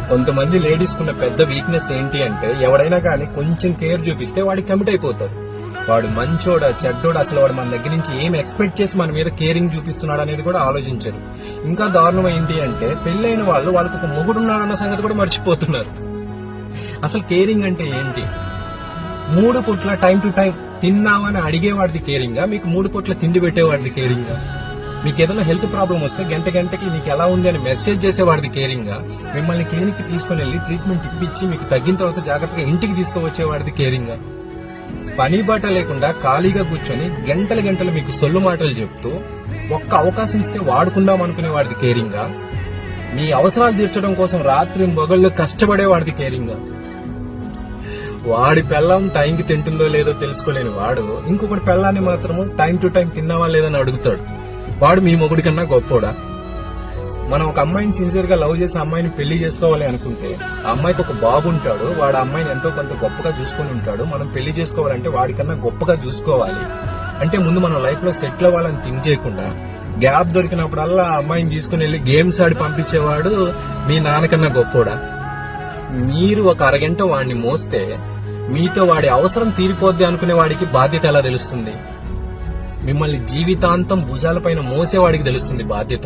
కొంతమంది లేడీస్ కున్న పెద్ద వీక్నెస్ ఏంటి అంటే, ఎవరైనా కానీ కొంచెం కేర్ చూపిస్తే వాడికి కమిట్ అయిపోతారు. వాడు మంచోడా చెడ్డోడా, అసలు వాడు మన దగ్గర నుంచి ఏం ఎక్స్పెక్ట్ చేసి మన మీద కేరింగ్ చూపిస్తున్నాడు అనేది కూడా ఆలోచించరు. ఇంకా దారుణం ఏంటి అంటే, పెళ్ళైన వాళ్ళు వాళ్ళకు ఒక మొగుడున్నాడన్న సంగతి కూడా మర్చిపోతున్నారు. అసలు కేరింగ్ అంటే ఏంటి? 3 పూట్ల టైం టు టైం తిన్నామని అడిగేవాడిది కేరింగా, మీకు 3 పూట్ల తిండి పెట్టేవాడిది కేరింగా? మీకు ఏదైనా హెల్త్ ప్రాబ్లం వస్తే గంటకి మీకు ఎలా ఉంది అని మెసేజ్ చేసేవాడిది కేరింగా? మిమ్మల్ని క్లినిక్ కి తీసుకుని వెళ్లి ట్రీట్మెంట్ ఇప్పించి మీకు తగ్గిన తర్వాత జాగ్రత్తగా ఇంటికి తీసుకువచ్చేవాడిది కేరింగా? పని బాట లేకుండా ఖాళీగా కూర్చొని గంటలు మీకు సొల్లు మాటలు చెప్తూ ఒక్క అవకాశం ఇస్తే వాడుకుందాం అనుకునే వాడిది కేరింగా? మీ అవసరాలు తీర్చడం కోసం రాత్రి మొగళ్ళు కష్టపడేవాడిది కేరింగా? వాడి పెళ్ళం టైంకి తింటుందో లేదో తెలుసుకోలేని వాడు ఇంకొకటి పెళ్ళాన్ని మాత్రము టైం టు టైం తిన్నావా లేదని అడుగుతాడు. వాడు మీ మొగుడి కన్నా గొప్పోడా? మనం ఒక అమ్మాయిని సిన్సియర్ గా లవ్ చేసి అమ్మాయిని పెళ్లి చేసుకోవాలి అనుకుంటే, ఆ అమ్మాయికి ఒక బాబు ఉంటాడు, వాడు అమ్మాయిని ఎంతో కొంత గొప్పగా చూసుకుని ఉంటాడు. మనం పెళ్లి చేసుకోవాలంటే వాడికన్నా గొప్పగా చూసుకోవాలి అంటే ముందు మనం లైఫ్ లో సెటిల్ అవ్వాలని థింక్ చేయకుండా గ్యాప్ దొరికినప్పుడల్లా ఆ అమ్మాయిని తీసుకుని వెళ్లి గేమ్స్ ఆడి పంపించేవాడు మీ నాన్నకన్నా గొప్పోడా? మీరు ఒక అరగంట వాడిని మోస్తే మీతో వాడి అవసరం తీరిపోద్ది అనుకునే వాడికి బాధ్యత ఎలా తెలుస్తుంది? మిమ్మల్ని జీవితాంతం భుజాలపైన మోసేవాడికి తెలుస్తుంది బాధ్యత.